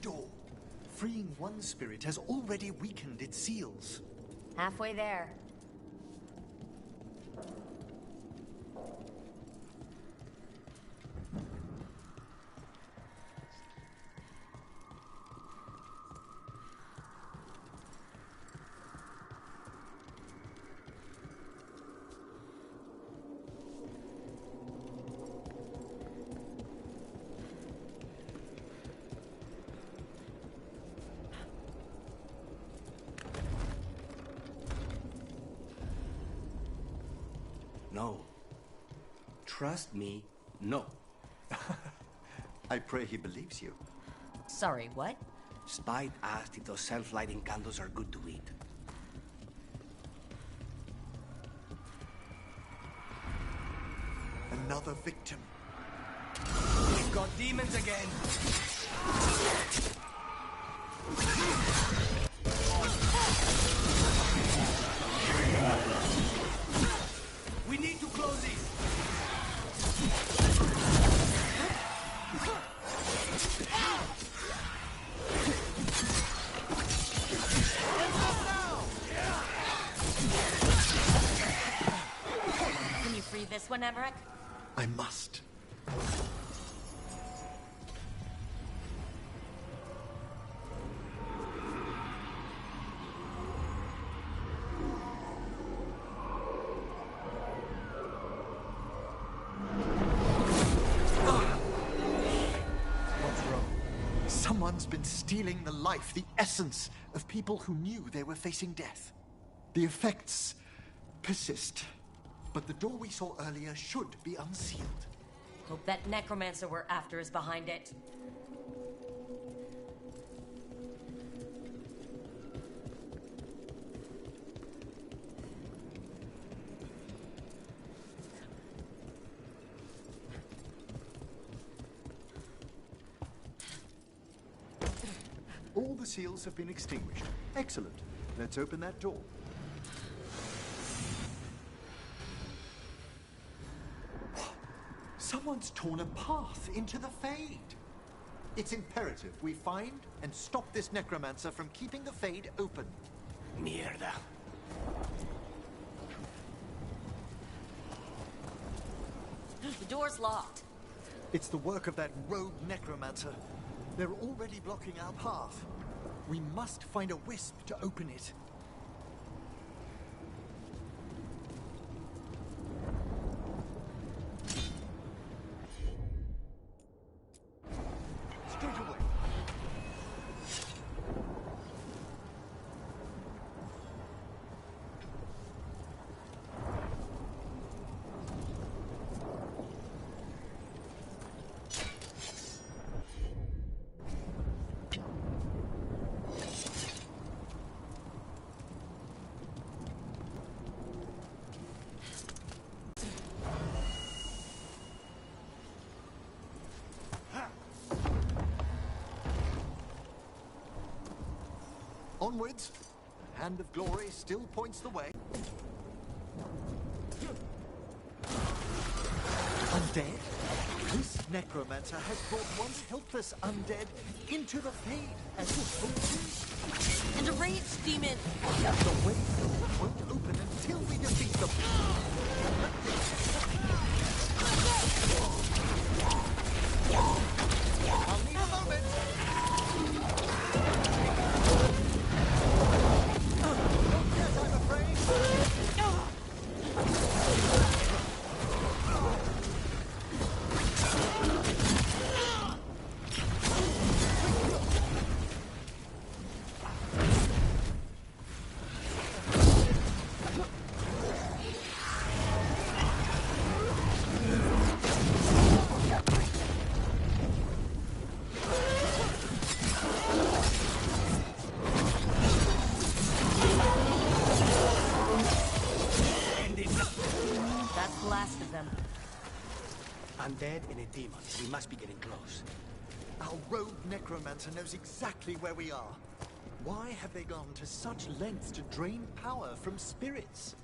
door. Freeing one spirit has already weakened its seals. Halfway there. No. Trust me, no. I pray he believes you. Sorry, what? Spite asked if those self-lighting candles are good to eat. Another victim. We've got demons again! We need to close these! Can you free this one, Emmerich? I must. What's wrong? Someone's been stealing the life, the essence of people who knew they were facing death. The effects persist. But the door we saw earlier should be unsealed. Hope that necromancer we're after is behind it. All the seals have been extinguished. Excellent. Let's open that door. Someone's torn a path into the Fade. It's imperative we find and stop this necromancer from keeping the Fade open. Mierda. The door's locked. It's the work of that rogue necromancer. They're already blocking our path. We must find a wisp to open it. Straight away. Onwards. The hand of glory still points the way. Undead? This necromancer has brought once helpless undead into the Fade as if And a rage demon! the way won't open until we defeat them. I'll need a moment. Not yet, I'm afraid. That's the last of them. Undead and a demon. We must be getting close. Our rogue necromancer knows exactly where we are. Why have they gone to such lengths to drain power from spirits?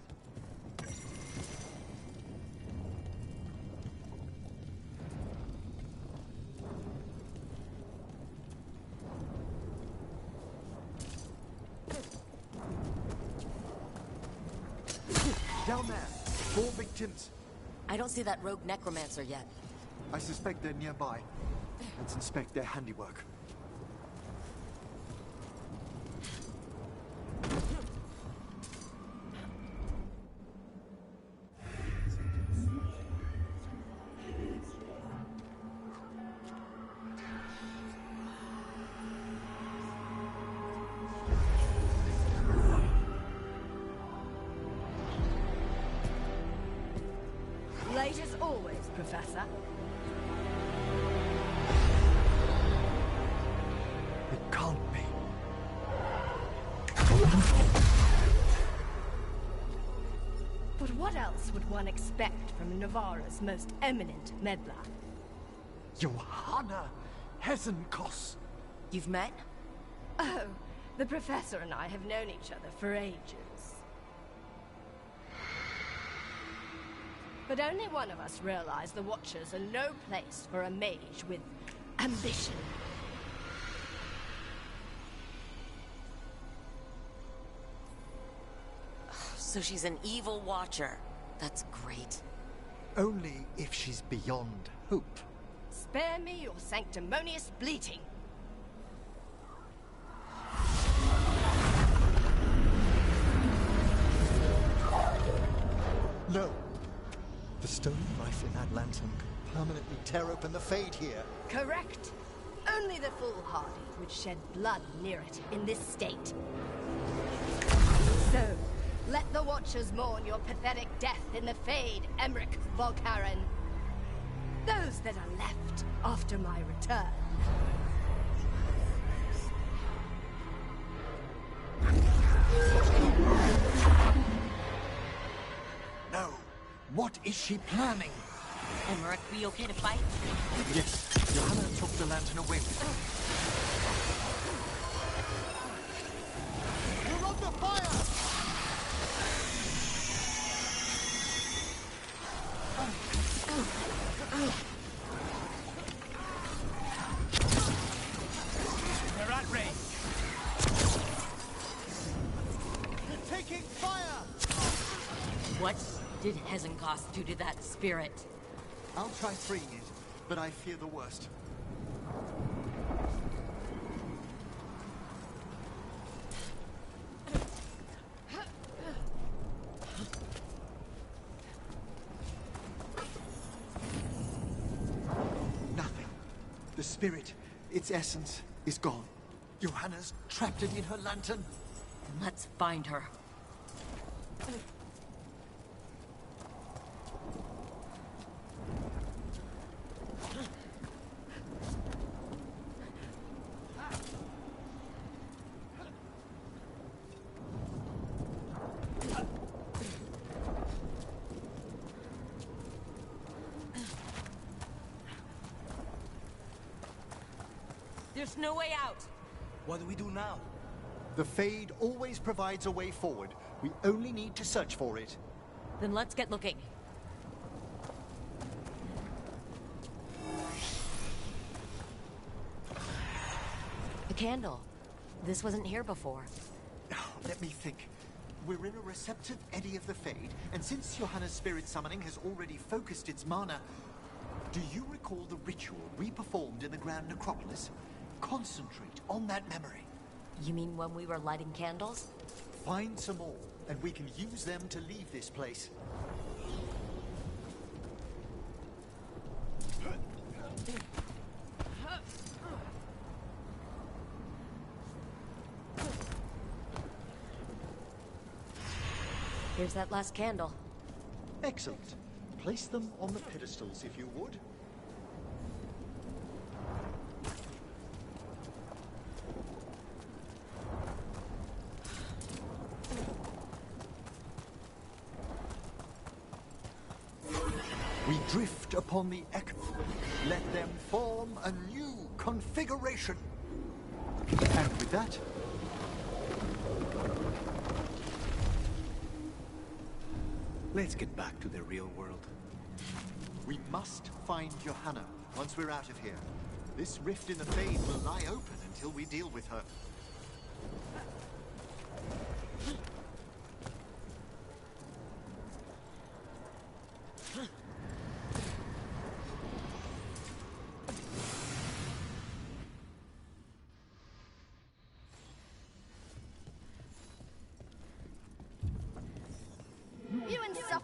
victims. I don't see that rogue necromancer yet. I suspect they're nearby. Let's inspect their handiwork. Late as always, Professor. It can't be. But what else would one expect from Navarra's most eminent meddler? Johanna Hesenkos. You've met? Oh, the Professor and I have known each other for ages. But only one of us realized the Watchers are no place for a mage with ambition. So she's an evil Watcher. That's great. Only if she's beyond hope. Spare me your sanctimonious bleating. No. The stone knife in that lantern could permanently tear open the Fade here. Correct. Only the foolhardy would shed blood near it in this state. So, let the Watchers mourn your pathetic death in the Fade, Emmerich Volkaren. Those that are left after my return. No. What is she planning? Emmerich, we okay to fight? Yes, Johanna took the lantern away with her. You're under fire! They're at range. You're taking fire! What did Hesenkos do to that spirit? I'll try freeing it, but I fear the worst. Nothing. The spirit, its essence, is gone. Johanna's trapped it in her lantern. Then let's find her. There's no way out. What do we do now? The Fade always provides a way forward. We only need to search for it. Then let's get looking. A candle. This wasn't here before. Now, let me think. We're in a receptive eddy of the Fade, and since Johanna's spirit summoning has already focused its mana, do you recall the ritual we performed in the Grand Necropolis? Concentrate on that memory. You mean when we were lighting candles? Find some more, and we can use them to leave this place. Here's that last candle. Excellent. Place them on the pedestals, if you would. We drift upon the echo. Let them form a new configuration. And with that, Let's get back to the real world. we must find Johanna once we're out of here. This rift in the Fade will lie open until we deal with her.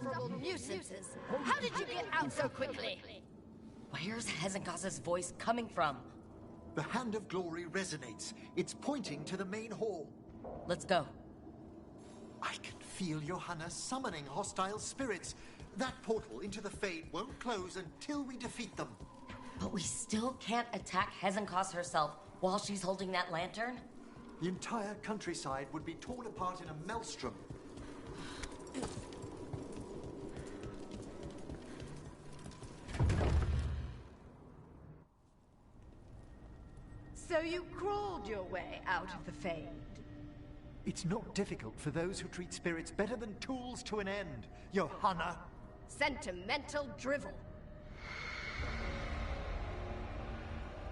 insufferable nuisances. How did you get out so quickly? Where's Hezenkos's voice coming from? The Hand of Glory resonates. It's pointing to the main hall. Let's go. I can feel Johanna summoning hostile spirits. That portal into the Fade won't close until we defeat them. But we still can't attack Hezenkos herself while she's holding that lantern? The entire countryside would be torn apart in a maelstrom. So you crawled your way out of the Fade? It's not difficult for those who treat spirits better than tools to an end, Johanna. Sentimental drivel.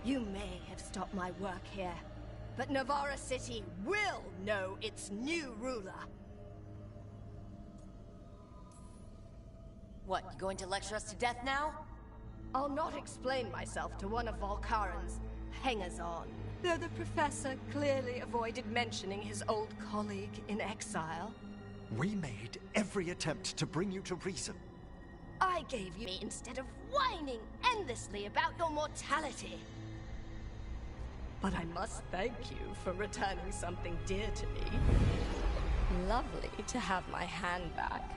You may have stopped my work here, but Navarra City will know its new ruler. What, you going to lecture us to death now? I'll not explain myself to one of Volkaren's hangers-on, though the professor clearly avoided mentioning his old colleague in exile. We made every attempt to bring you to reason. I gave you instead of whining endlessly about your mortality. But I must thank you for returning something dear to me. Lovely to have my hand back.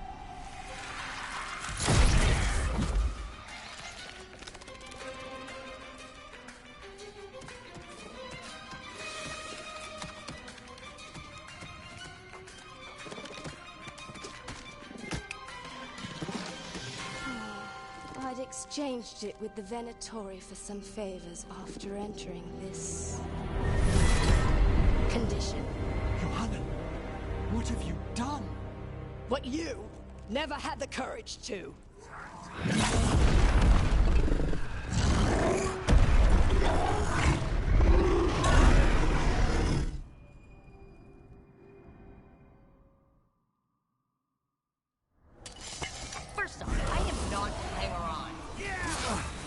I'd exchanged it with the Venatori for some favors after entering this condition. Johanna, what have you done? What you never had the courage to. First off, I am not a hanger-on.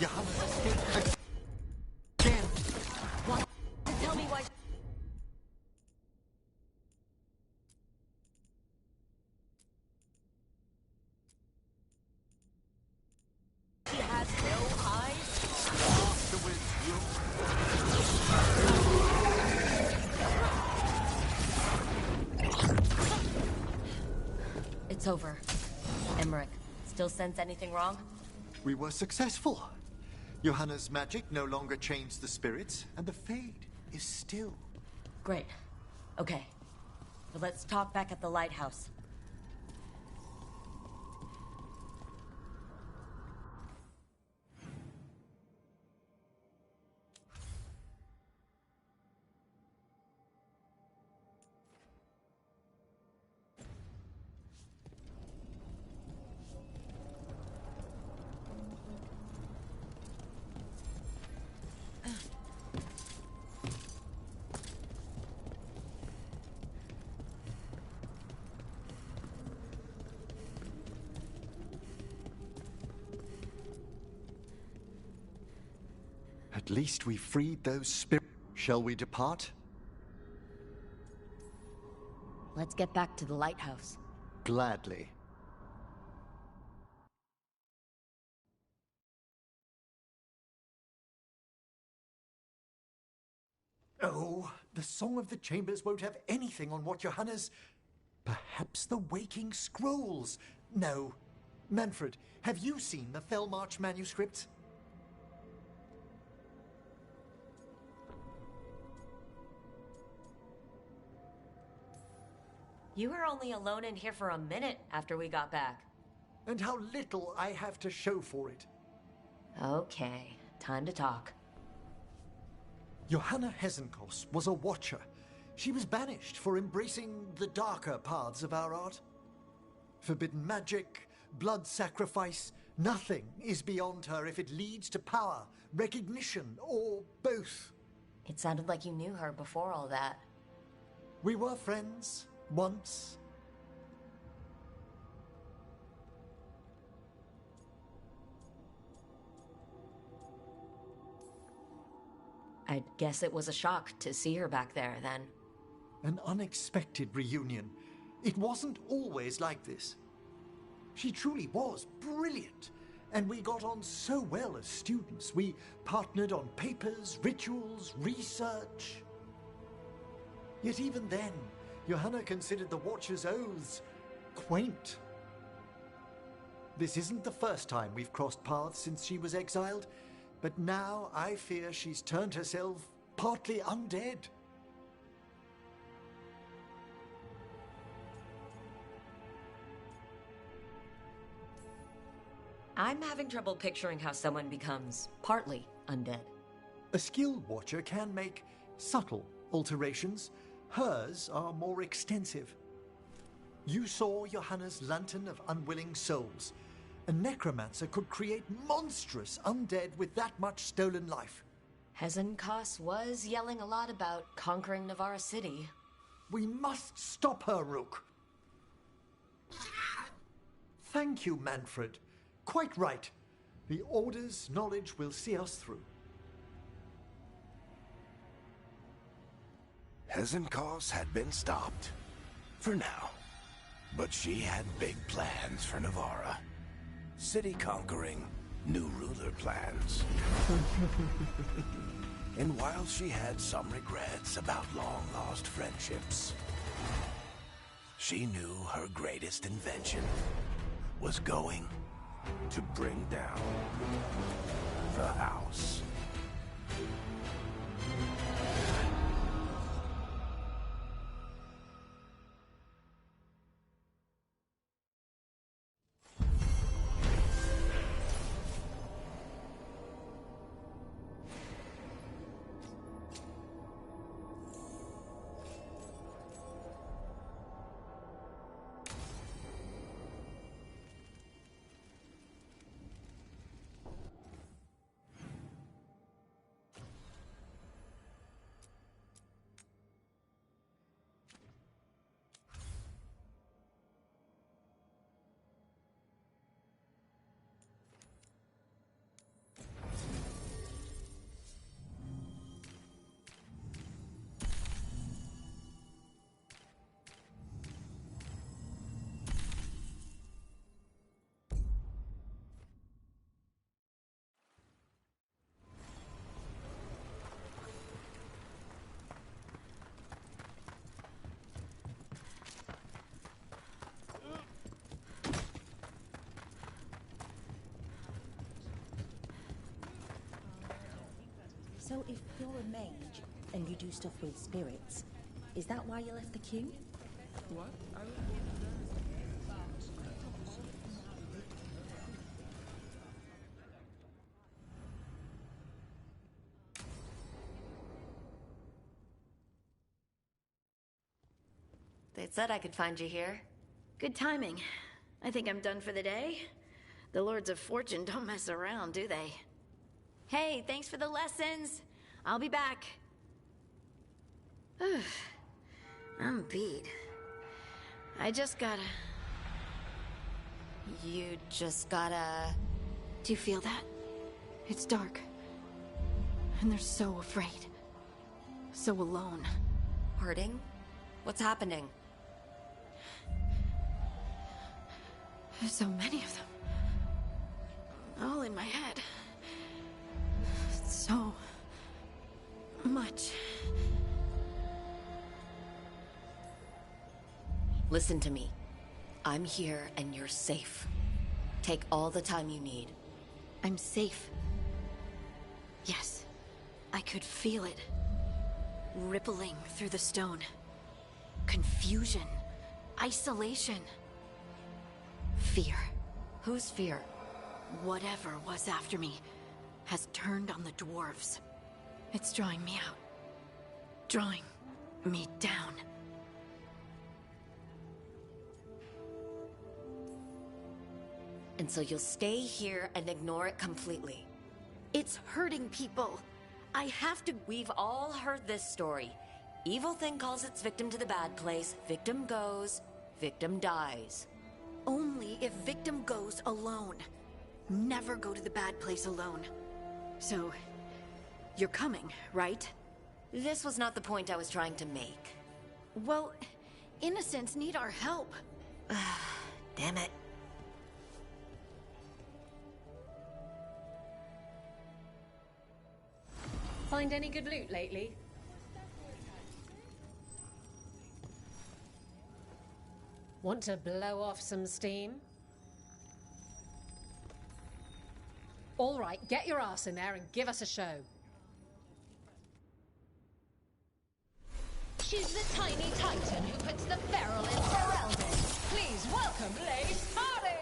Johanna escaped again. What? Tell me why... She has no eyes? Afterwards, It's over. Emmerich, still sense anything wrong? we were successful. Johanna's magic no longer chains the spirits, and the Fade is still. Great. Okay. But let's talk back at the lighthouse. At least we freed those spirits. Shall we depart? Let's get back to the lighthouse. Gladly. Oh, the Song of the Chambers won't have anything on what Johanna's... Perhaps the Waking Scrolls? No. Manfred, have you seen the Fellmarch manuscripts? You were only alone in here for a minute after we got back. And how little I have to show for it. Okay, time to talk. Johanna Hezenkos was a watcher. She was banished for embracing the darker paths of our art. Forbidden magic, blood sacrifice, nothing is beyond her if it leads to power, recognition, or both. It sounded like you knew her before all that. We were friends, once. I guess it was a shock to see her back there, then. An unexpected reunion. It wasn't always like this. She truly was brilliant. And we got on so well as students. We partnered on papers, rituals, research. Yet even then, Johanna considered the Watcher's oaths quaint. This isn't the first time we've crossed paths since she was exiled, but now I fear she's turned herself partly undead. I'm having trouble picturing how someone becomes partly undead. A skilled Watcher can make subtle alterations. Hers are more extensive. You saw Johanna's Lantern of Unwilling Souls. A necromancer could create monstrous undead with that much stolen life. Hezenkos was yelling a lot about conquering Navarra City. We must stop her, Rook. Thank you, Manfred. Quite right. The Order's knowledge will see us through. Hezenkos had been stopped. For now. But she had big plans for Navarra. City conquering, new ruler plans. And while she had some regrets about long-lost friendships, she knew her greatest invention was going to bring down the house. So if you're a mage and you do stuff with spirits, is that why you left the queue? What? They said I could find you here. Good timing. I think I'm done for the day. The Lords of Fortune don't mess around, do they? Hey, thanks for the lessons. I'll be back. I'm beat. I just gotta... You just gotta... Do you feel that? It's dark. And they're so afraid. So alone. Hurting? What's happening? There's so many of them. All in my head. So much. Listen to me. I'm here and you're safe. Take all the time you need. I'm safe. Yes. I could feel it. Rippling through the stone. Confusion. Isolation. Fear. Whose fear? Whatever was after me has turned on the dwarves. It's drawing me out. Drawing me down. And so you'll stay here and ignore it completely. It's hurting people. I have to... We've all heard this story. Evil thing calls its victim to the bad place. Victim goes, victim dies. Only if victim goes alone. Never go to the bad place alone. So, you're coming, right? This was not the point I was trying to make. Well, innocents need our help. Damn it. find any good loot lately? Want to blow off some steam? All right, get your ass in there and give us a show. She's the tiny titan who puts the feral in Ferelden. Please welcome Lace Harding!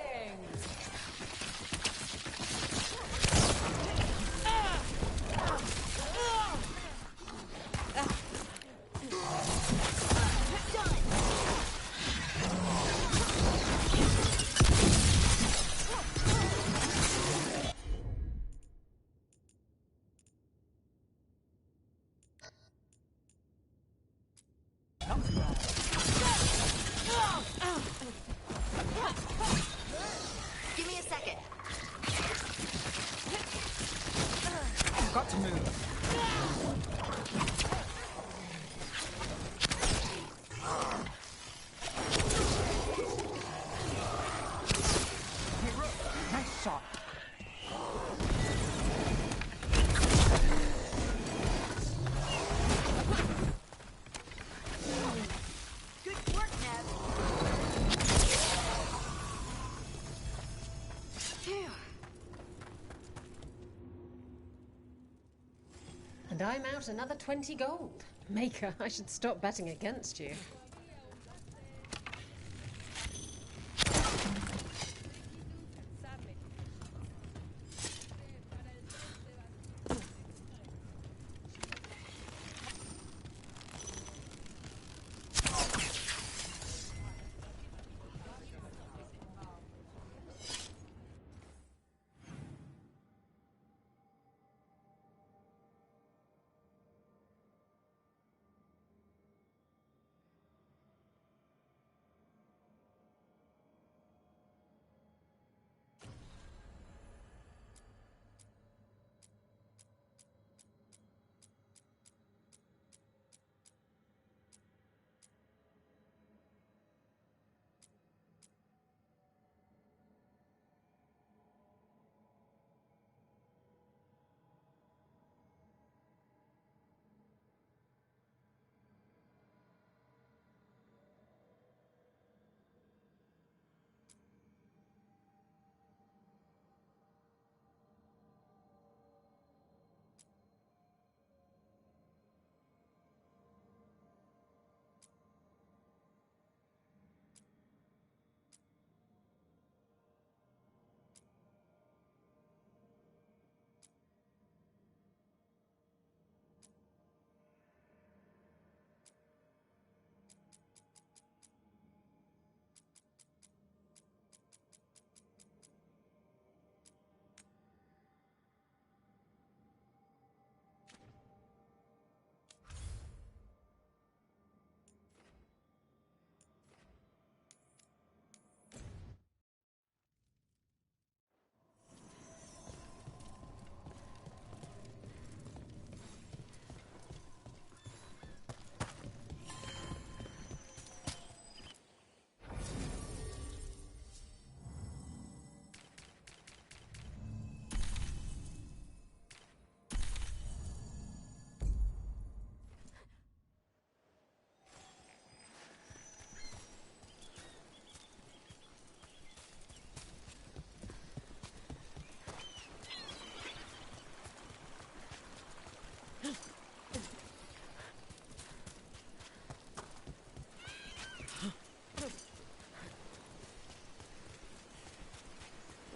Give me a second. You've got to move. Hey, Rook, nice shot. Good work, Nev. Phew. And I'm out another 20 gold. Maker, I should stop betting against you.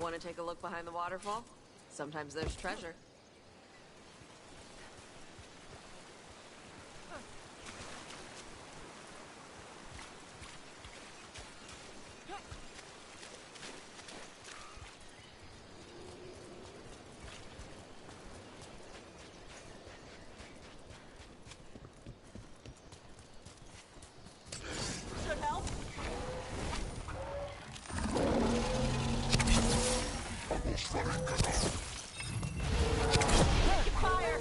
Want to take a look behind the waterfall? Sometimes there's treasure. Should help. Fire!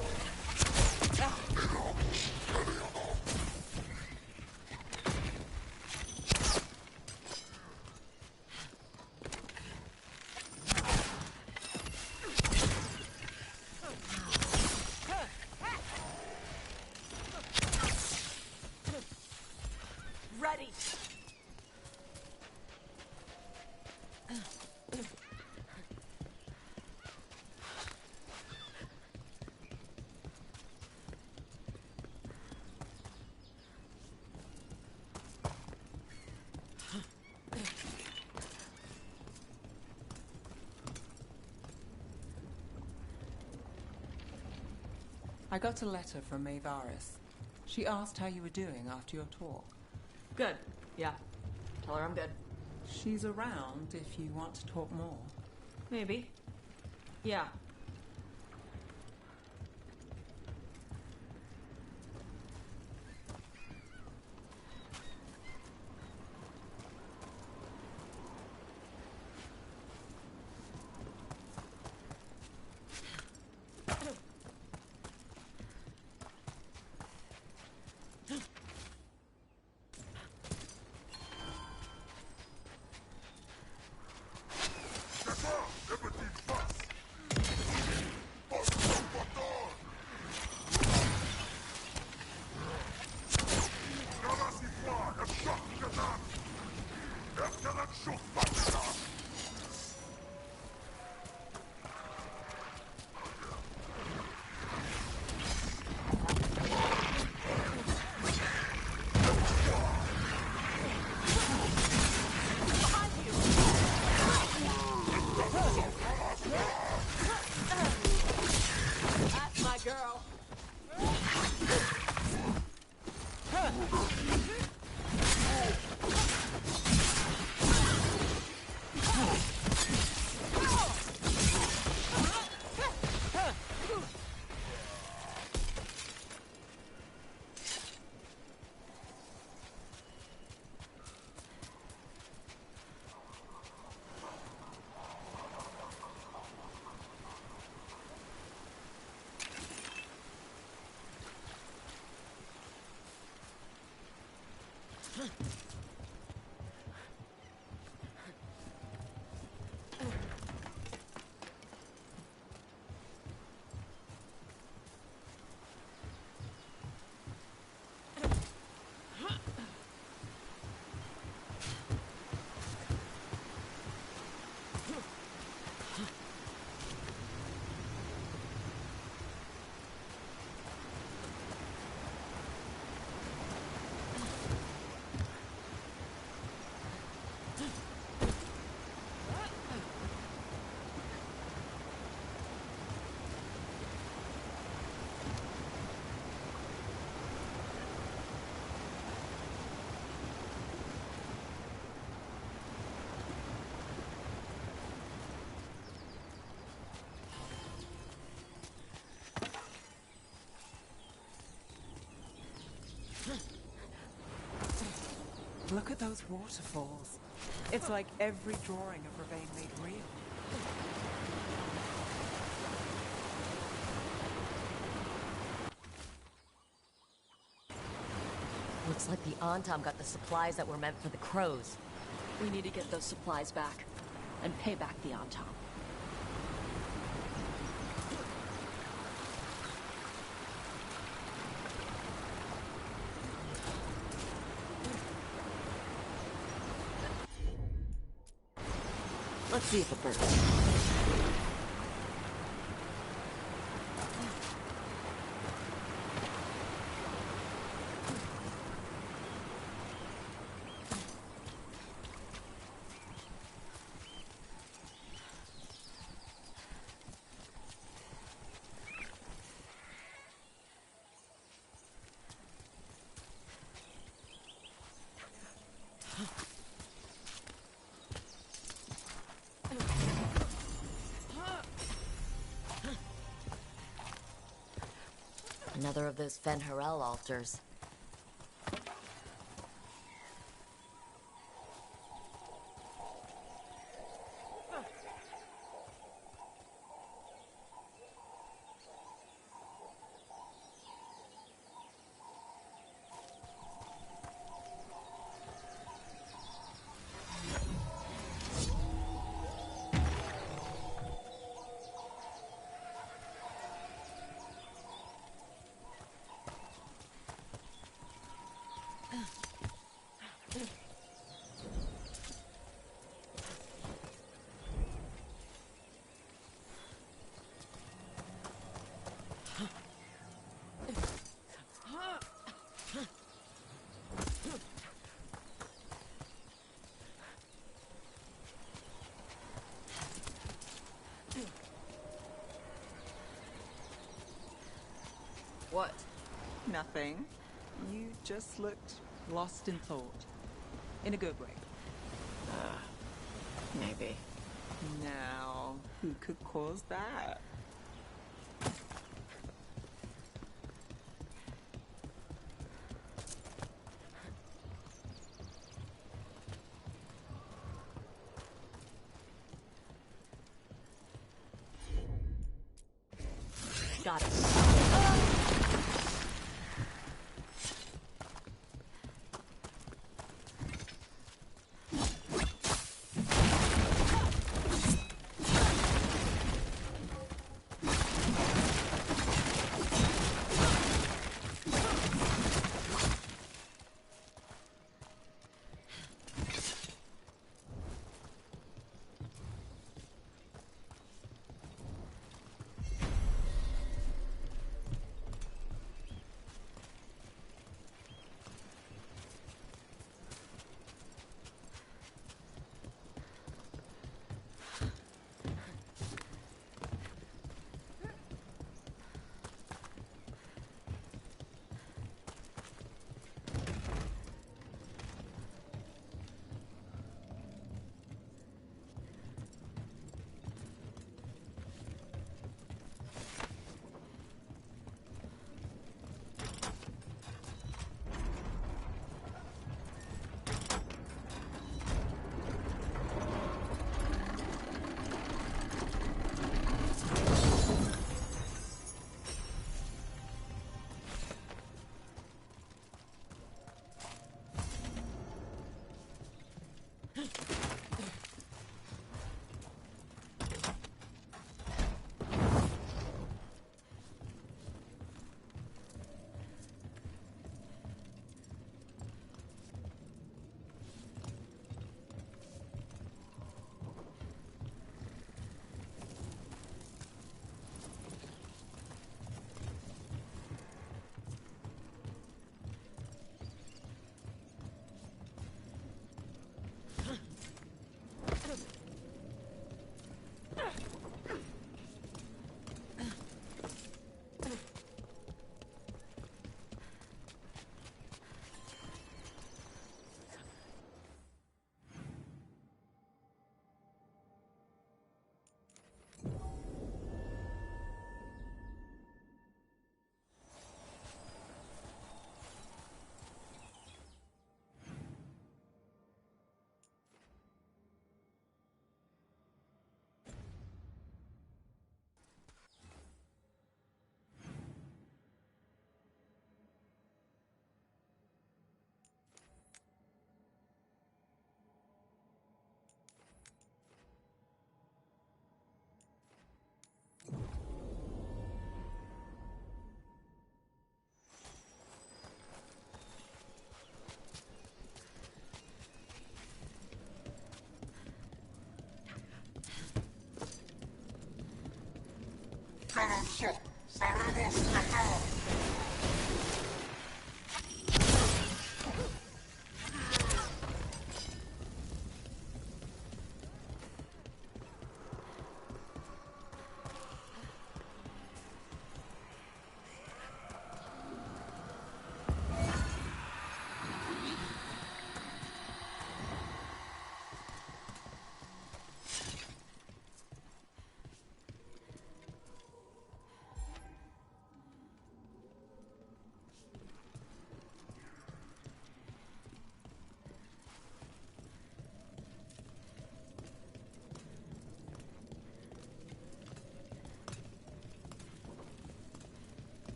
I got a letter from Maevaris. She asked how you were doing after your talk. Good. Yeah. Tell her I'm good. She's around if you want to talk more. Maybe. Yeah. That's my girl. Look at those waterfalls. It's like every drawing of Rippin made real. Looks like the Antam got the supplies that were meant for the crows. We need to get those supplies back and pay back the Antam. Let's see if it burns. Another of those Fen'Harel altars. What? Nothing. You just looked lost in thought. In a good way. Maybe. Now, who could cause that? Got it.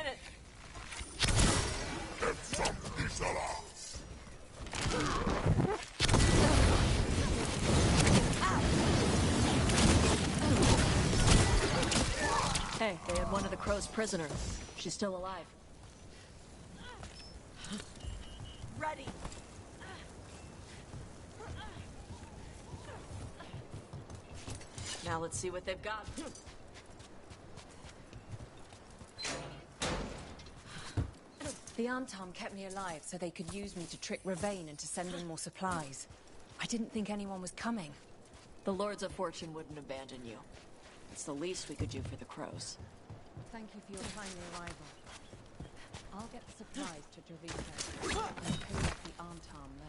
minute. Hey, they had one of the Crow's prisoners. She's still alive. Ready. Now let's see what they've got. The Arm-Tom kept me alive so they could use me to trick Rippin into sending more supplies. I didn't think anyone was coming. The Lords of Fortune wouldn't abandon you. It's the least we could do for the Crows. Thank you for your timely arrival. I'll get the supplies to Treviso and pay off the Arm-Tom there.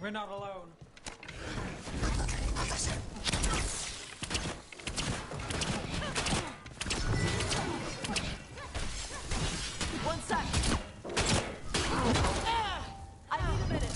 We're not alone. One sec. I need a minute.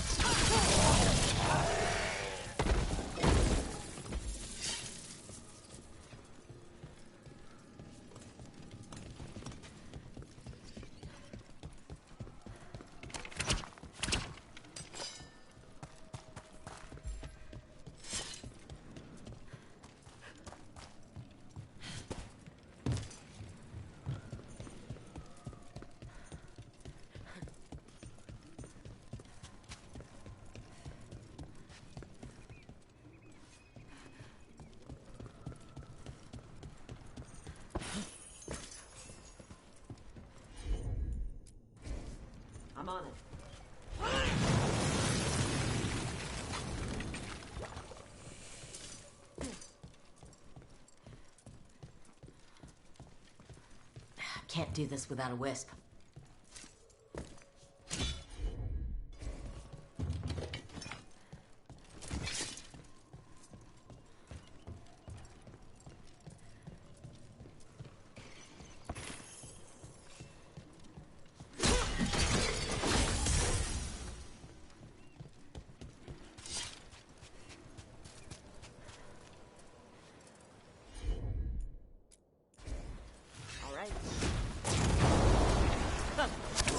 can't do this without a wisp.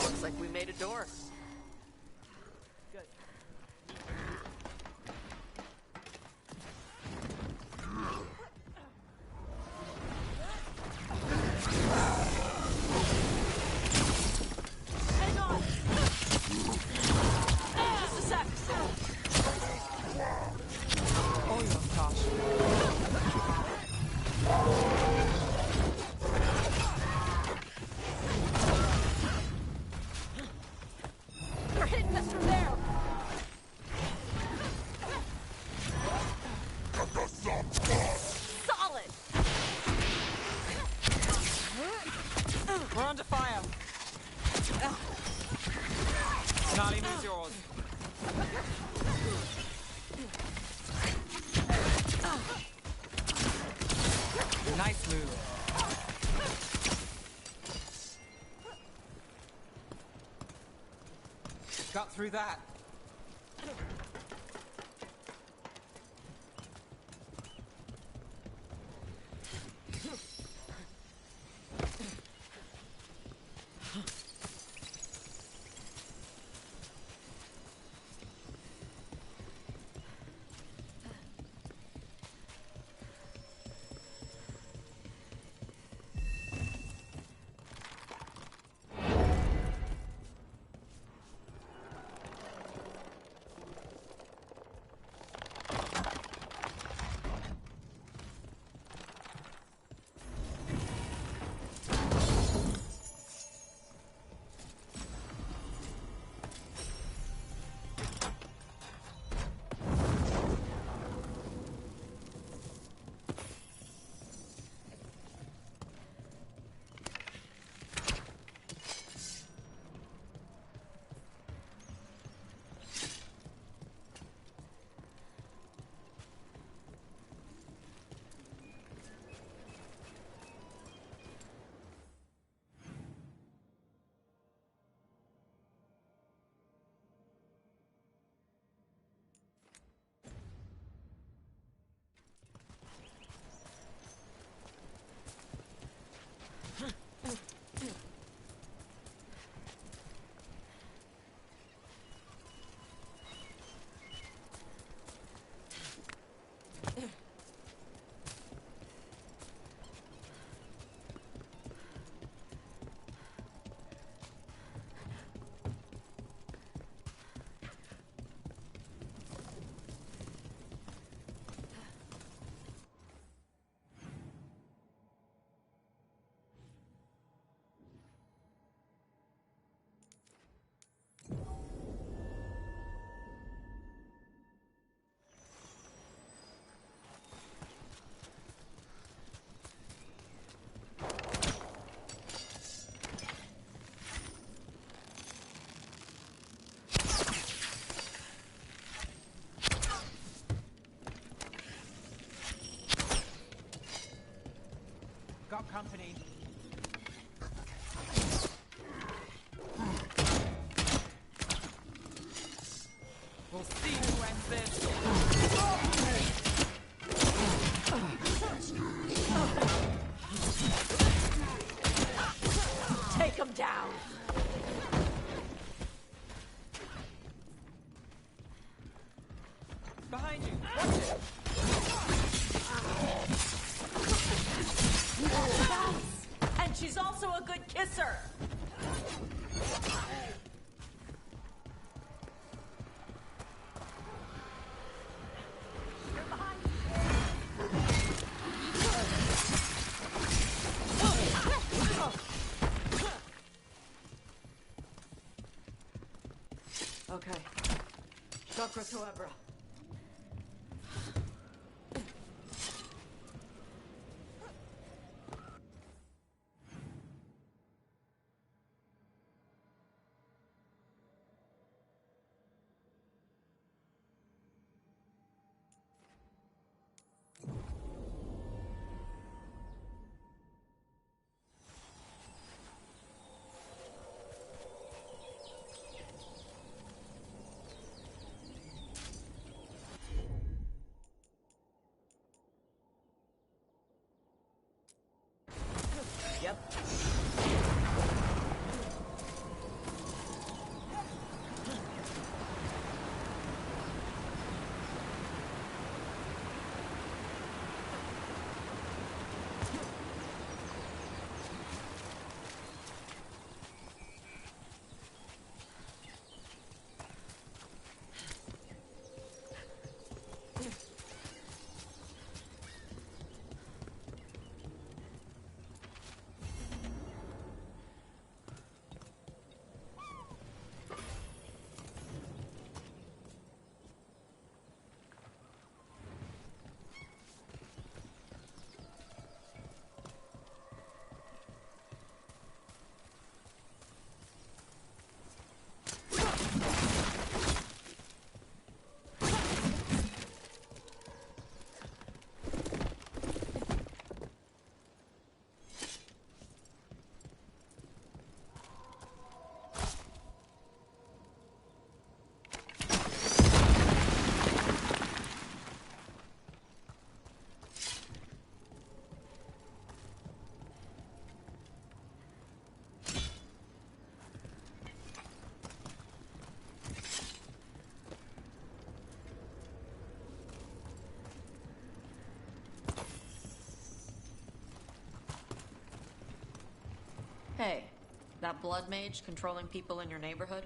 Looks like we made a door. Good. Hang on! Just a sec! Oh, your gosh. They're hitting us from there! Solid! We're under fire. Snarly needs yours. Nice move. Got through that. Got company. We'll see who ends this. Take them down! Behind you. Watch it. And she's also a good kisser! Okay. Chakra Toebra. That blood mage controlling people in your neighborhood?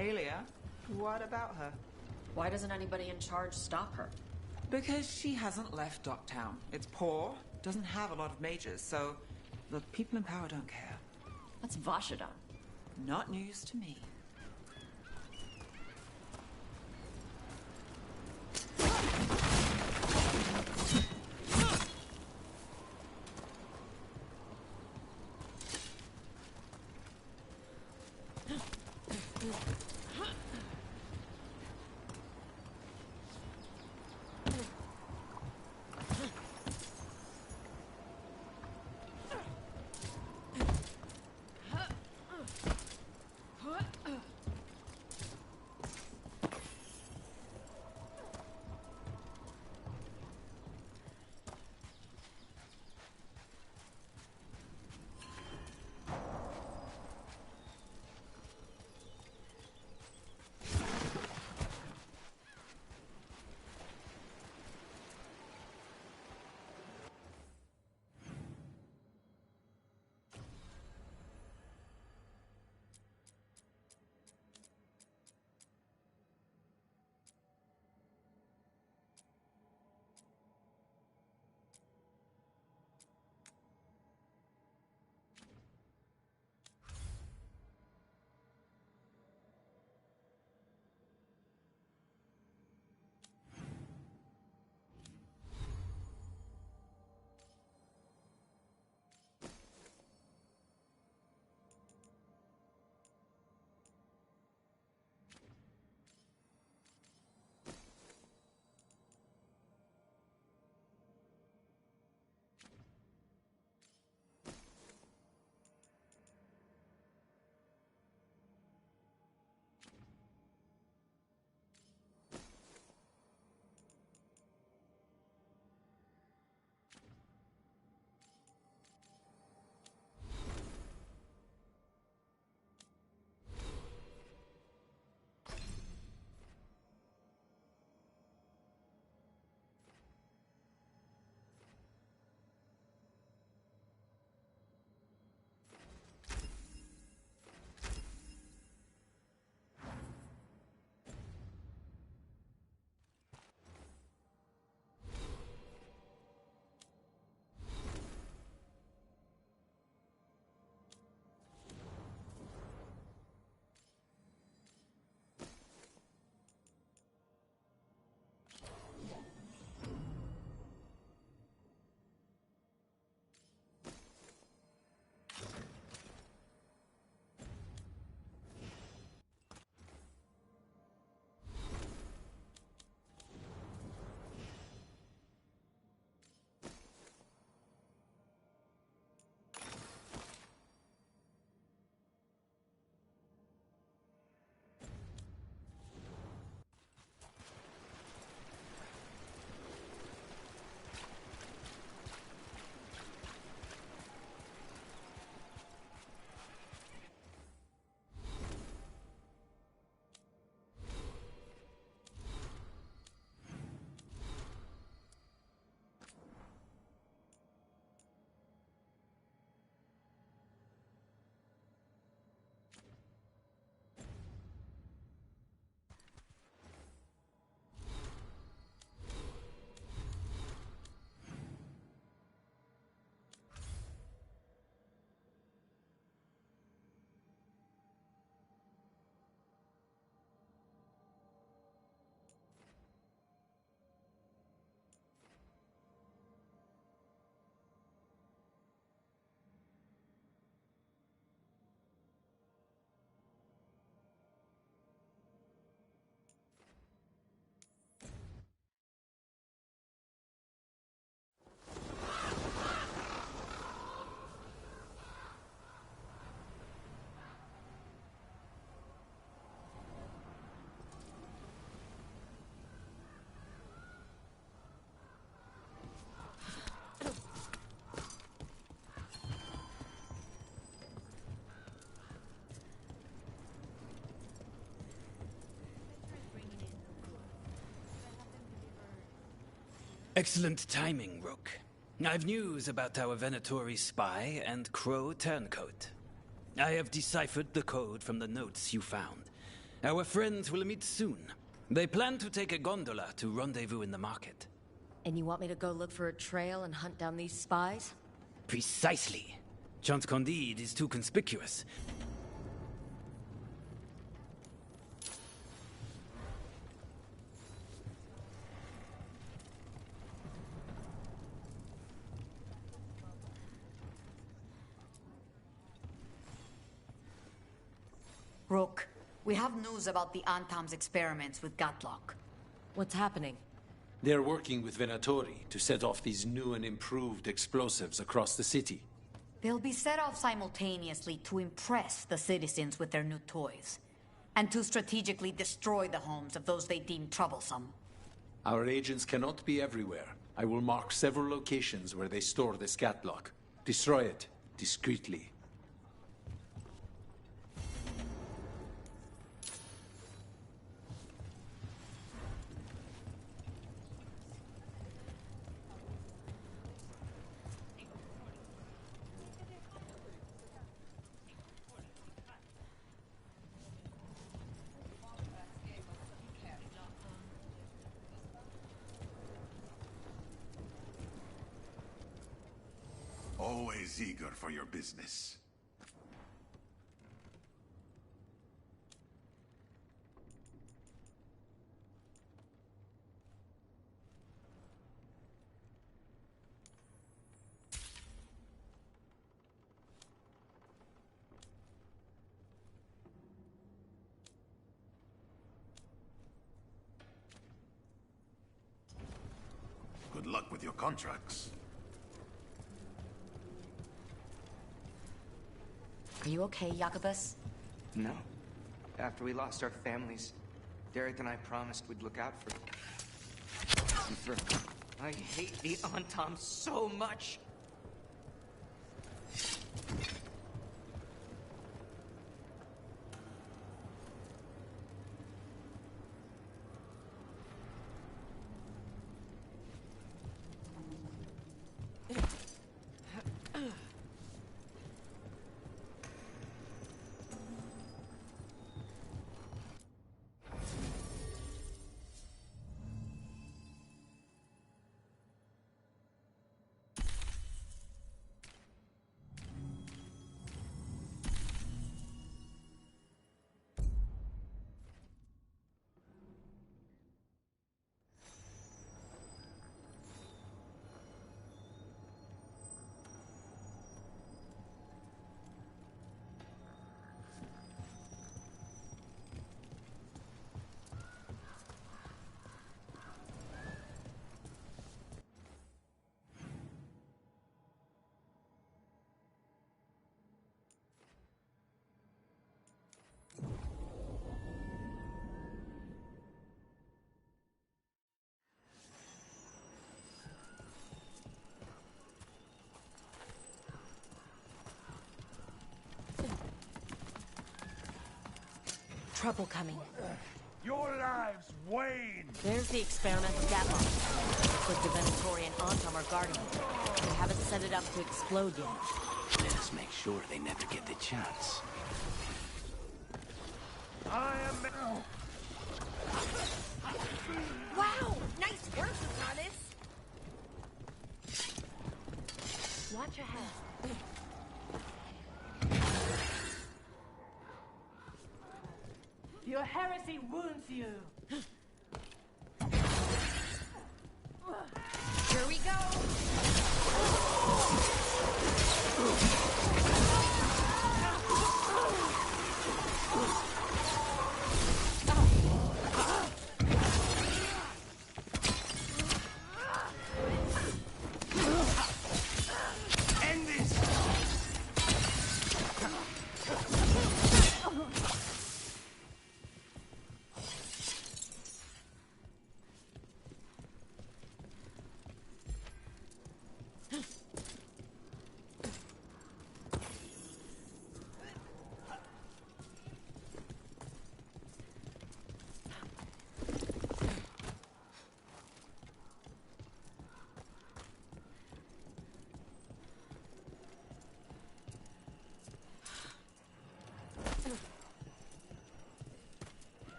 Alia? What about her? Why doesn't anybody in charge stop her? Because she hasn't left Docktown. It's poor, doesn't have a lot of mages, so the people in power don't care. That's Vashadon. Not news to me. Excellent timing, Rook. I've news about our Venatori spy and Crow turncoat. I have deciphered the code from the notes you found. Our friends will meet soon. They plan to take a gondola to rendezvous in the market. And you want me to go look for a trail and hunt down these spies? Precisely. Chance Candide is too conspicuous. Rook, we have news about the Antam's experiments with Gatlock. What's happening? They're working with Venatori to set off these new and improved explosives across the city. They'll be set off simultaneously to impress the citizens with their new toys, and to strategically destroy the homes of those they deem troublesome. Our agents cannot be everywhere. I will mark several locations where they store this Gatlock. Destroy it discreetly. Always eager for your business. Good luck with your contracts. Are you okay, Jacobus? No. After we lost our families, Derek and I promised we'd look out for... I hate the Antam so much! Trouble coming. Your lives wane! There's the experimental Gatlock. Looks like the Venatori and Antam are guarding it. They haven't set it up to explode yet. Let us make sure they never get the chance. I am... Wow! Nice work, Adonis! Watch your head. Your heresy wounds you. Here we go! End this!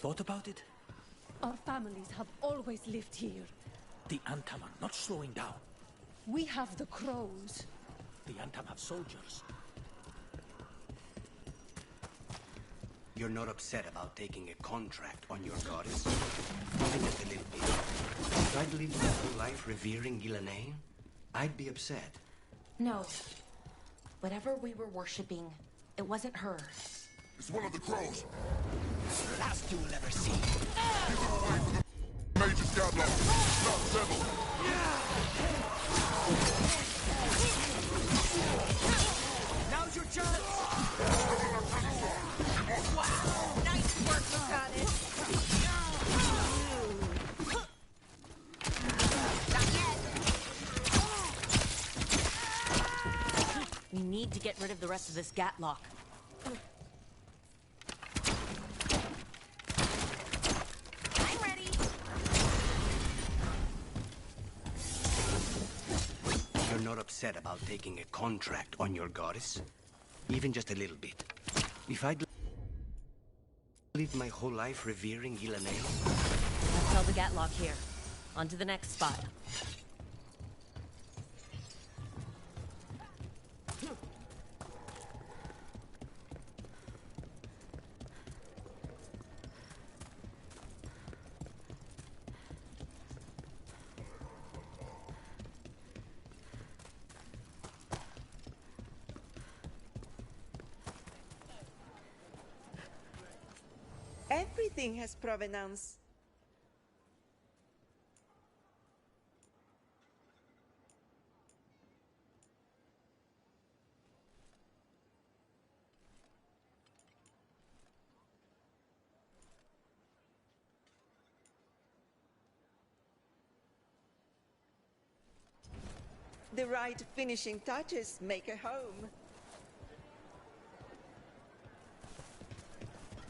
thought about it? Our families have always lived here. The Antam are not slowing down. We have the crows. The Antam have soldiers. You're not upset about taking a contract on your goddess? Even just a little bit. If I'd lived my whole life revering Ghilanane, I'd be upset. No. Whatever we were worshipping, it wasn't her. It's one of the crows. Last you will ever see. Major Scablock. Not settled. Now's your chance! Wow! Nice work, Lucanus! Not yet! We need to get rid of the rest of this Gatlock. I'm ready! You're not upset about taking a contract on your goddess? Even just a little bit. If I'd lived my whole life revering Ghilanane... Let's sell the Gatlock here. On to the next spot. Everything has provenance. The right finishing touches make a home.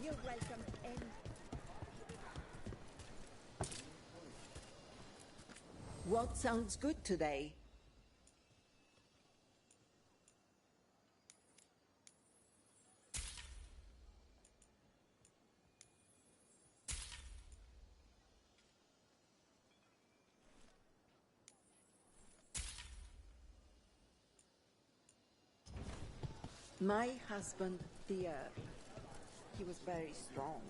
You're welcome in. What sounds good today? My husband, the Earl. He was very strong,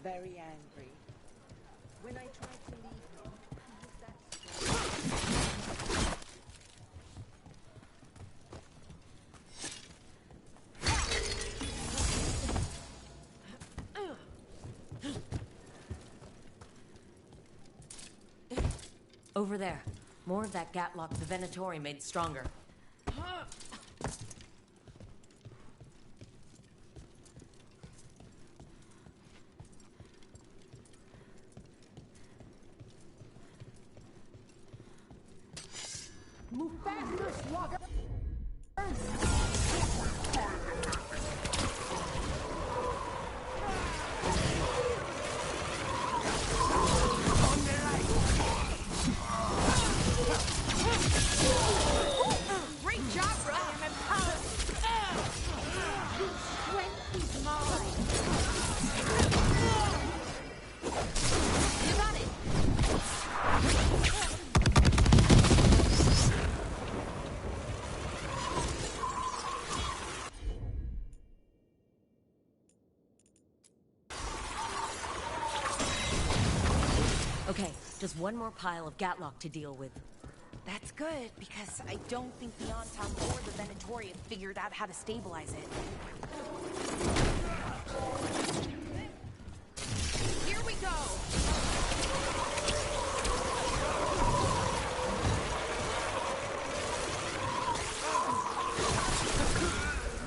very angry. When I tried to leave him, he was that strong. Over there. More of that Gatlock the Venatori made stronger. Move faster, Swagger! Great job, Ryan and Strength is mine! You got it! Okay, just one more pile of Gatlock to deal with. That's good, because I don't think the Antam or the Venatori have figured out how to stabilize it. Here we go!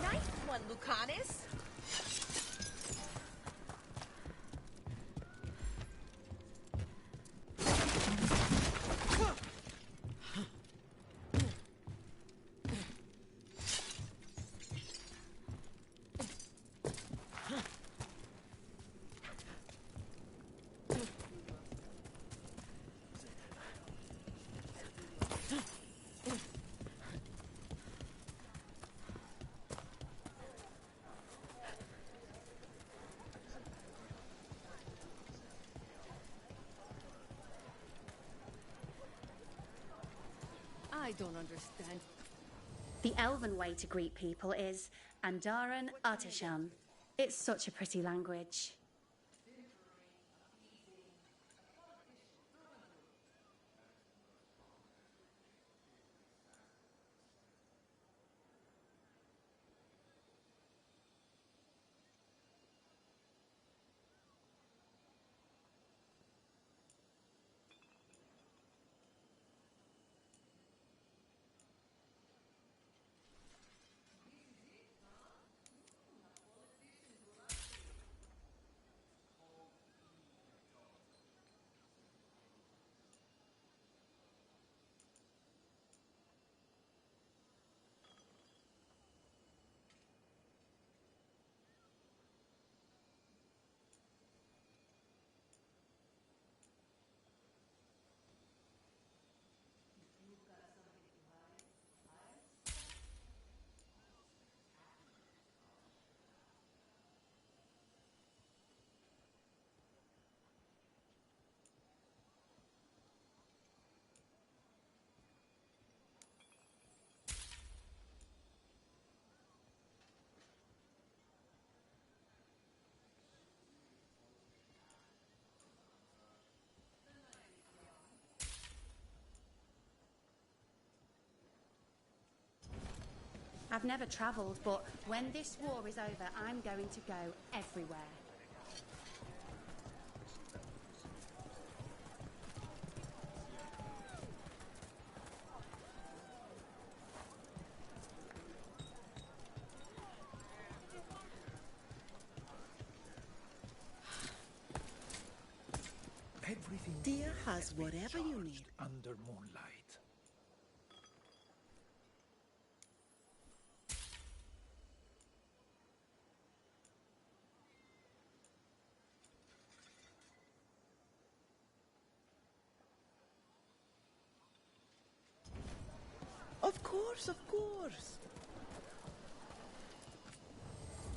Nice one, Lucanus! I don't understand. The elven way to greet people is Andaran Atasham. It's such a pretty language. I've never travelled, but when this war is over, I'm going to go everywhere. Everything Dear has whatever you need. under moonlight. Of course, of course.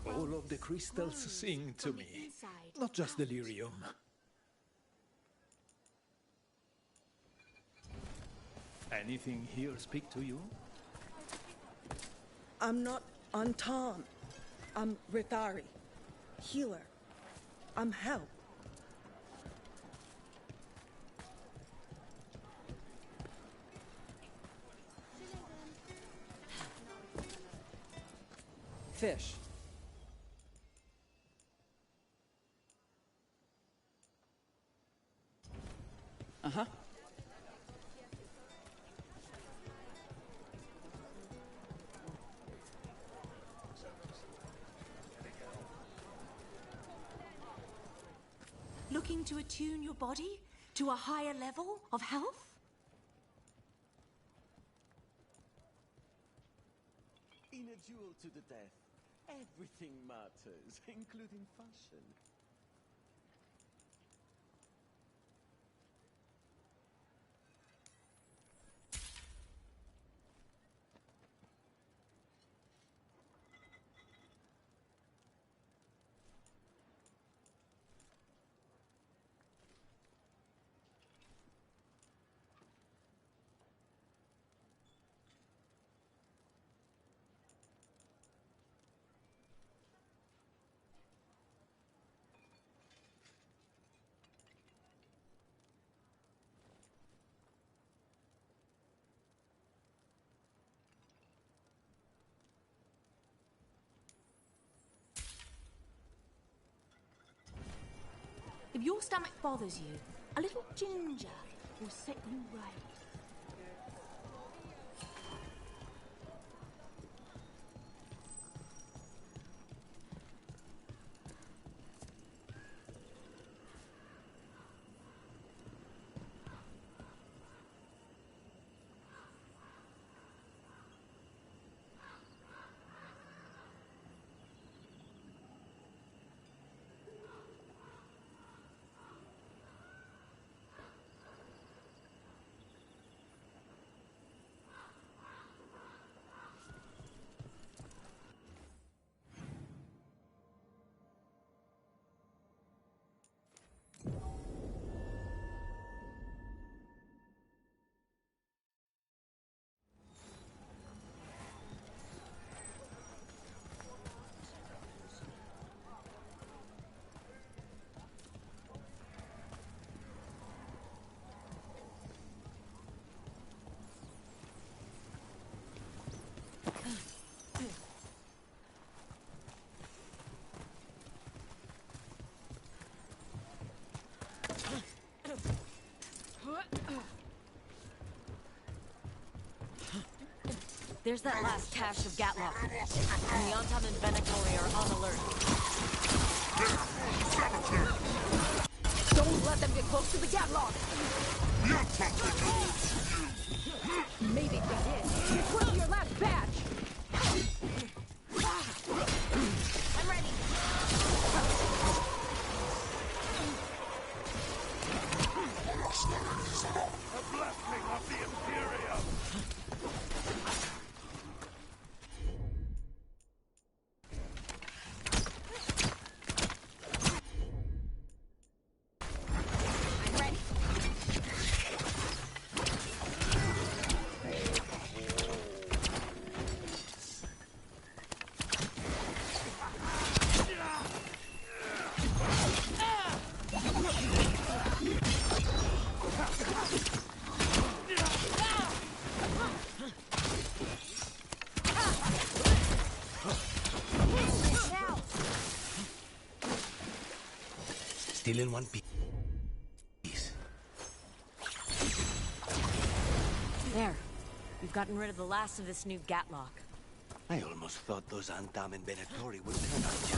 All of the crystals sing to me, not just delirium. Anything here speak to you? I'm not Antam. I'm Rithari. Healer. I'm help. Fish. Uh-huh. Looking to attune your body to a higher level of health? In a duel to the death, everything matters, including fashion. If your stomach bothers you, a little ginger will set you right. There's that last cache of Gatlock. And the Anton and Venatori are on alert. Don't let them get close to the Gatlock! Maybe if they did, you put up your last badge! I'm ready. A blessing of the Imperium! Still in one piece. There. We've gotten rid of the last of this new Gatlock. I almost thought those Antam and Venatori would turn on you.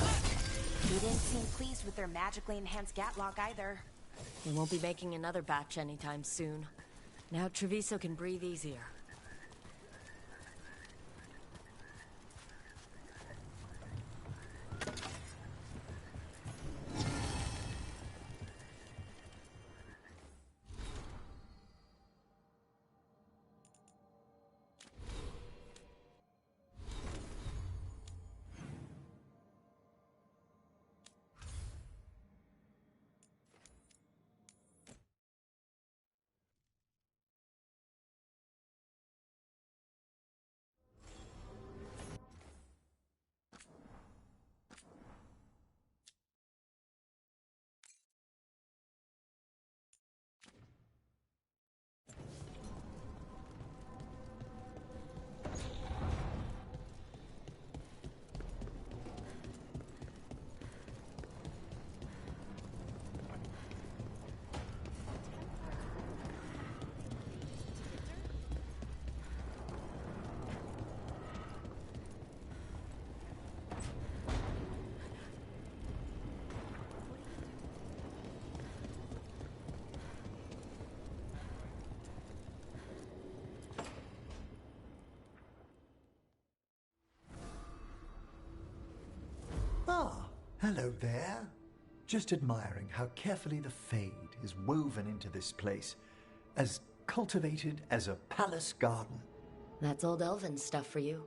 They didn't seem pleased with their magically enhanced Gatlock either. They won't be making another batch anytime soon. Now Treviso can breathe easier. Ah, hello there. Just admiring how carefully the Fade is woven into this place, as cultivated as a palace garden. That's old elven stuff for you.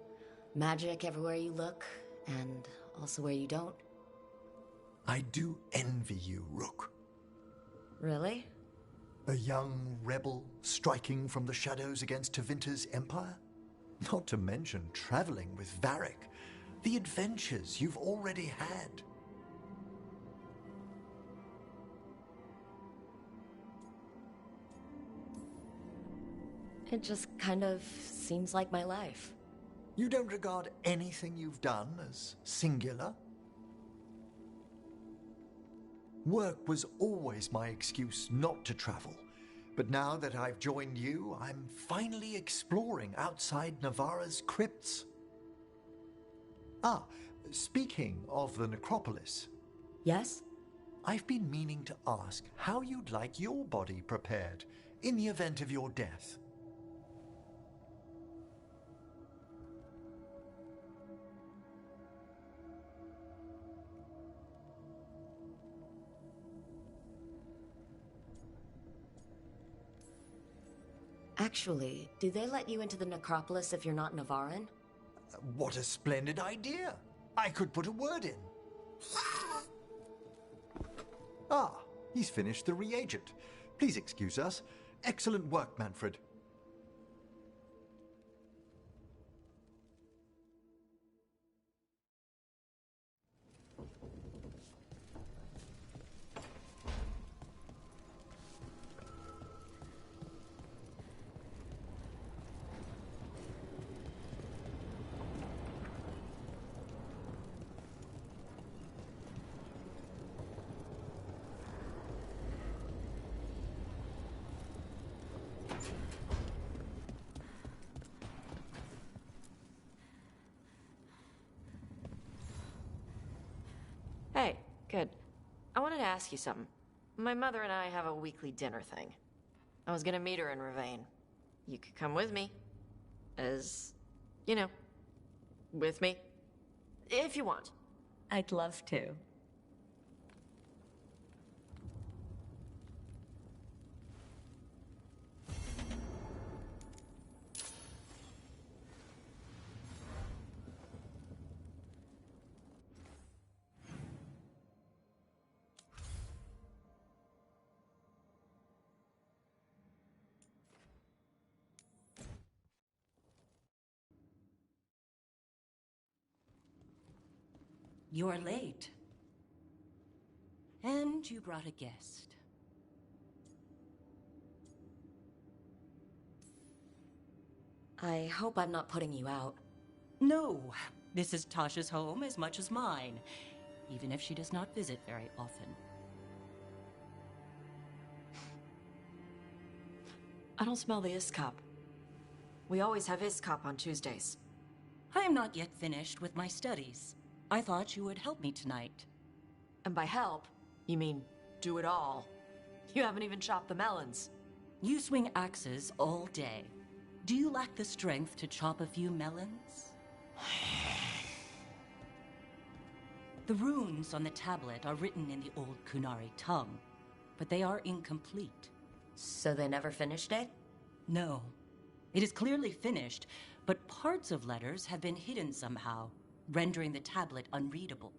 Magic everywhere you look, and also where you don't. I do envy you, Rook. Really? A young rebel striking from the shadows against Tevinter's empire? Not to mention traveling with Varric. The adventures you've already had. It just kind of seems like my life. You don't regard anything you've done as singular? Work was always my excuse not to travel. But now that I've joined you, I'm finally exploring outside Navarra's crypts. Ah, speaking of the necropolis. Yes? I've been meaning to ask how you'd like your body prepared in the event of your death. Actually, do they let you into the necropolis if you're not Navarran? What a splendid idea! I could put a word in. Ah, he's finished the reagent. Please excuse us. Excellent work, Manfred. Good. I wanted to ask you something. My mother and I have a weekly dinner thing. I was gonna meet her in Ravane. You could come with me. As, you know, with me. If you want. I'd love to. You're late. And you brought a guest. I hope I'm not putting you out. No, this is Tasha's home as much as mine, even if she does not visit very often. I don't smell the Iskop. We always have Iskop on Tuesdays. I am not yet finished with my studies. I thought you would help me tonight. And by help, you mean do it all. You haven't even chopped the melons. You swing axes all day. Do you lack the strength to chop a few melons? The runes on the tablet are written in the old Kunari tongue, but they are incomplete. So they never finished it? No. It is clearly finished, but parts of letters have been hidden somehow, rendering the tablet unreadable.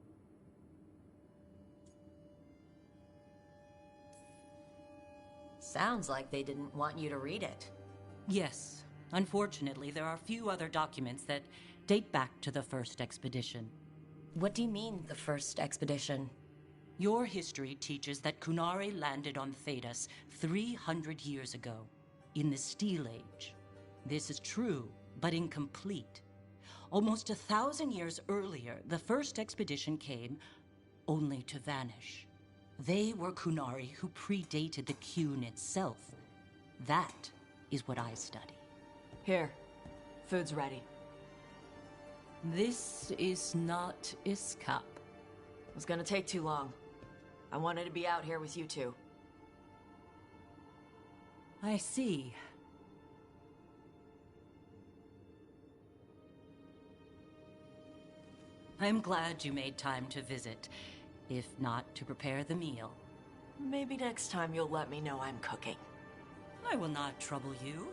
Sounds like they didn't want you to read it. Yes. Unfortunately, there are few other documents that date back to the first expedition. What do you mean, the first expedition? Your history teaches that Kunari landed on Thedas 300 years ago, in the Steel Age. This is true, but incomplete. Almost 1,000 years earlier, the first expedition came only to vanish. They were Kunari who predated the Qun itself. That is what I study. Here. Food's ready. This is not Iskap. It was gonna take too long. I wanted to be out here with you two. I see. I'm glad you made time to visit, if not to prepare the meal. Maybe next time you'll let me know I'm cooking. I will not trouble you,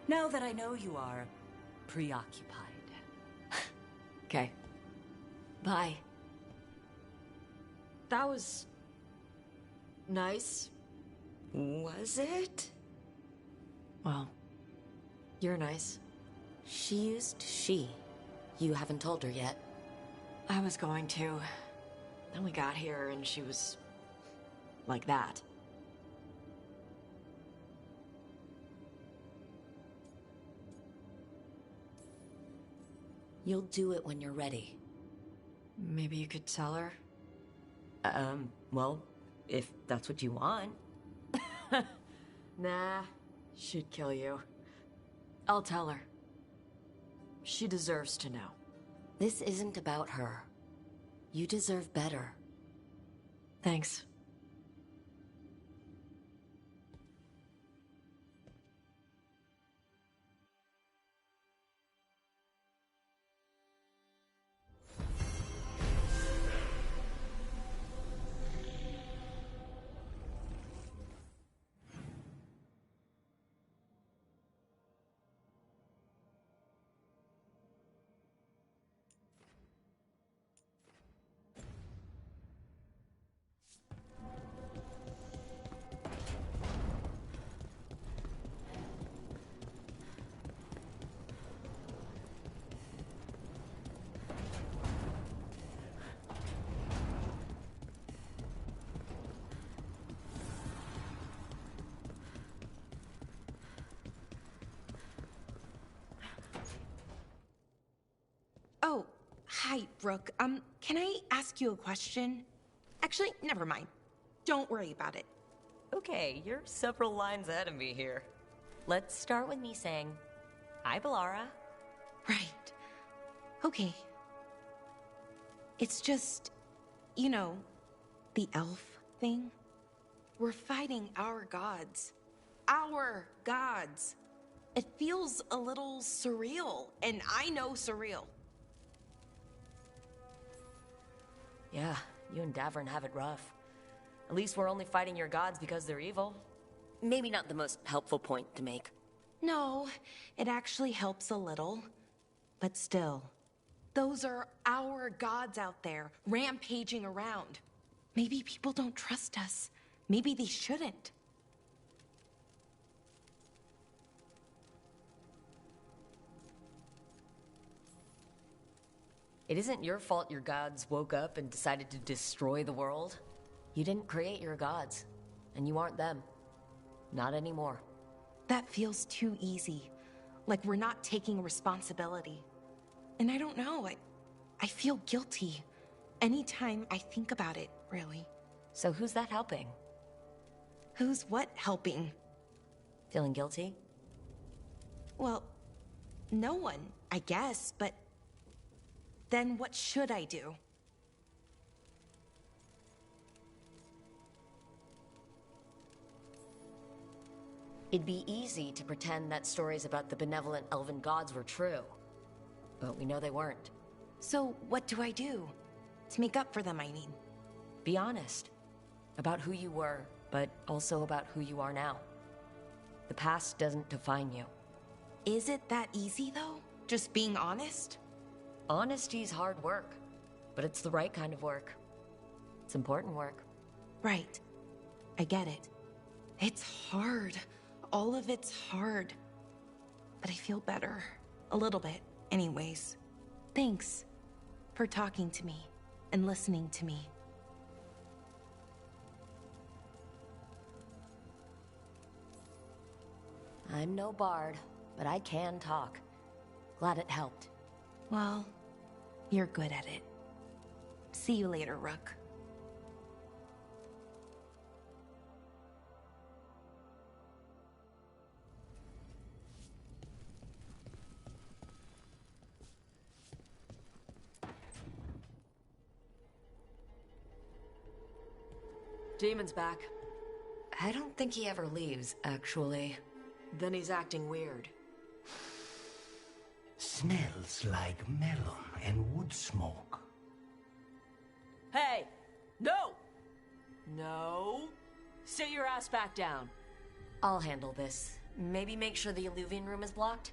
now that I know you are preoccupied. Okay. Bye. That was... nice. Was it? Well, you're nice. She used she. You haven't told her yet. I was going to. Then we got here and she was... like that. You'll do it when you're ready. Maybe you could tell her? Well, if that's what you want. Nah, she'd kill you. I'll tell her. She deserves to know. This isn't about her. You deserve better. Thanks. Oh, hi, Brooke. Can I ask you a question? Actually, never mind. Don't worry about it. Okay, you're several lines ahead of me here. Let's start with me saying, hi, Balara. Right. Okay. It's just, you know, The elf thing? We're fighting our gods. Our gods. It feels a little surreal, and I know surreal. Yeah, you and Davern have it rough. At least we're only fighting your gods because they're evil. Maybe not the most helpful point to make. No, it actually helps a little. But still, those are our gods out there, rampaging around. Maybe people don't trust us. Maybe they shouldn't. It isn't your fault your gods woke up and decided to destroy the world. You didn't create your gods, and you aren't them. Not anymore. That feels too easy. Like we're not taking responsibility. And I don't know, I feel guilty. Anytime I think about it, really. So who's that helping? Who's what helping? Feeling guilty? Well, no one, I guess, but then what should I do? It'd be easy to pretend that stories about the benevolent elven gods were true. But we know they weren't. So what do I do? To make up for them, I mean. Be honest. About who you were, but also about who you are now. The past doesn't define you. Is it that easy, though? Just being honest? Honesty's hard work, but it's the right kind of work. It's important work. Right. I get it. It's hard. All of it's hard. But I feel better. A little bit, anyways. Thanks for talking to me and listening to me. I'm no bard, but I can talk. Glad it helped. Well, you're good at it. See you later, Rook. Demon's back. I don't think he ever leaves, actually. Then he's acting weird. Smells like melon and wood smoke. Hey! No! No! Sit your ass back down. I'll handle this. Maybe make sure the Illuvian room is blocked?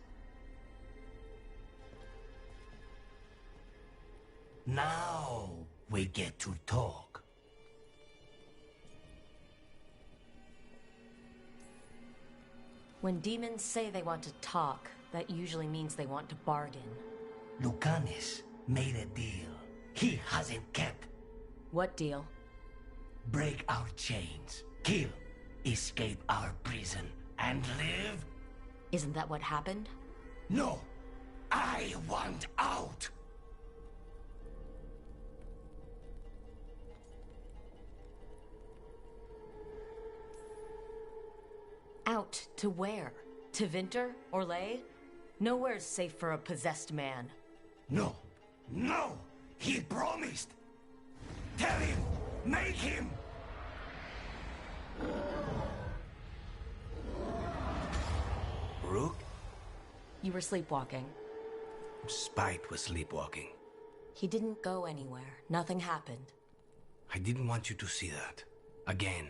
Now we get to talk. When demons say they want to talk, that usually means they want to bargain. Lucanis made a deal he hasn't kept. What deal? Break our chains, kill, escape our prison, and live? Isn't that what happened? No! I want out! Out to where? To Vinter or Lay? Nowhere's safe for a possessed man. No! No! He promised! Tell him! Make him! Rook? You were sleepwalking. Spite was sleepwalking. He didn't go anywhere. Nothing happened. I didn't want you to see that. Again.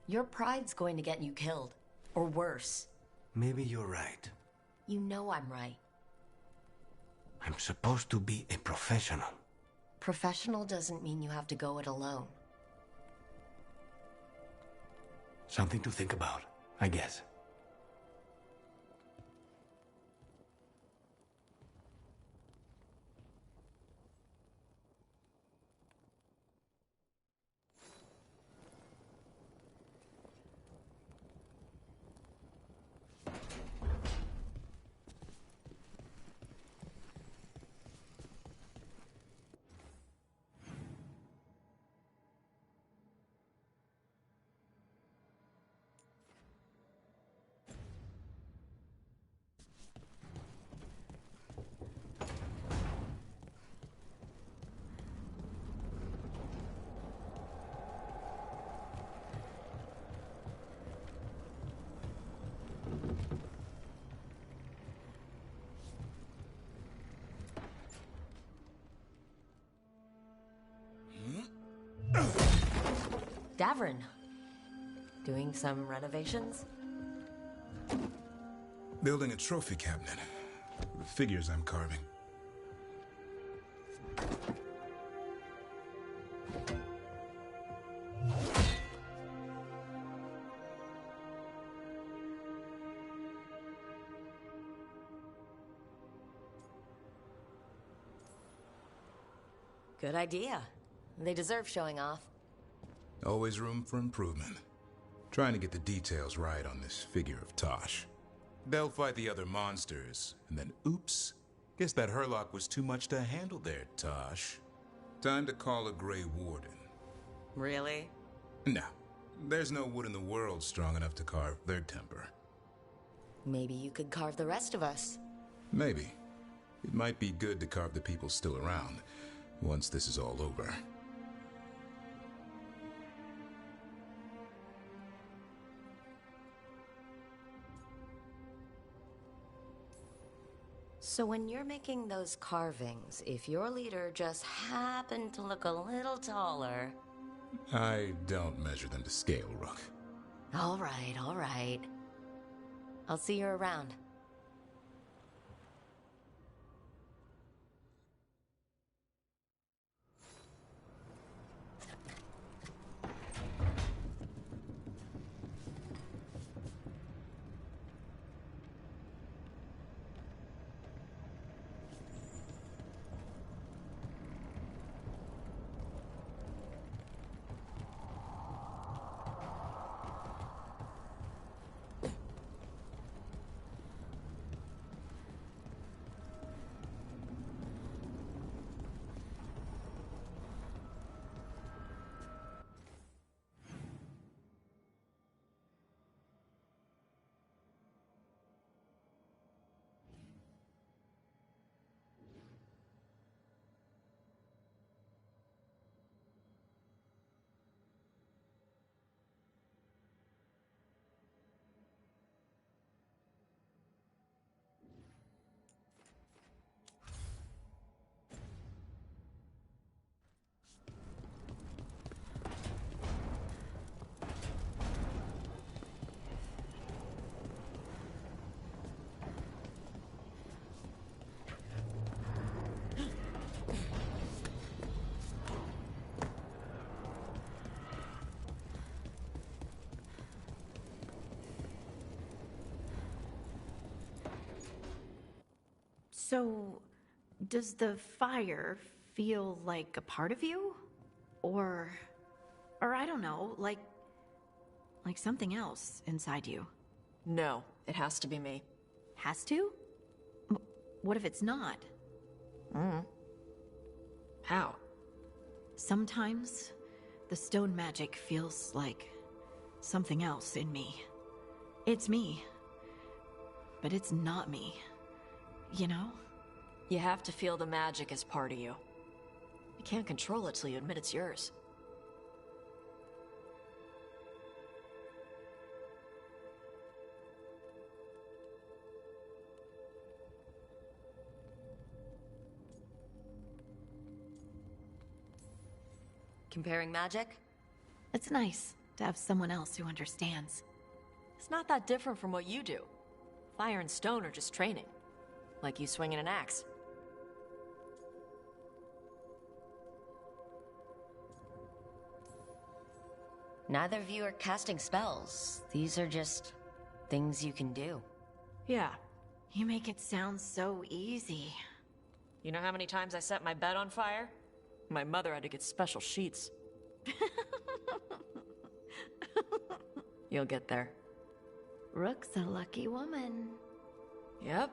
Your pride's going to get you killed. Or worse. Maybe you're right. You know I'm right. I'm supposed to be a professional. Professional doesn't mean you have to go it alone. Something to think about, I guess. Davrin. Doing some renovations? Building a trophy cabinet. The figures I'm carving. Good idea. They deserve showing off. Always room for improvement. Trying to get the details right on this figure of Tosh. They'll fight the other monsters, and then oops. Guess that Herlock was too much to handle there, Tosh. Time to call a Grey Warden. Really? No. There's no wood in the world strong enough to carve their temper. Maybe you could carve the rest of us. Maybe. It might be good to carve the people still around, once this is all over. So when you're making those carvings, if your leader just happened to look a little taller... I don't measure them to scale, Rook. All right, all right. I'll see you around. So, does the fire feel like a part of you? Or I don't know, like something else inside you? No, it has to be me. Has to? What if it's not? How? Sometimes the stone magic feels like something else in me. It's me, but it's not me. You know? You have to feel the magic as part of you. You can't control it till you admit it's yours. Comparing magic? It's nice to have someone else who understands. It's not that different from what you do. Fire and stone are just training. Like you swinging an axe. Neither of you are casting spells. These are just things you can do. Yeah. You make it sound so easy. You know how many times I set my bed on fire? My mother had to get special sheets. You'll get there. Rook's a lucky woman. Yep.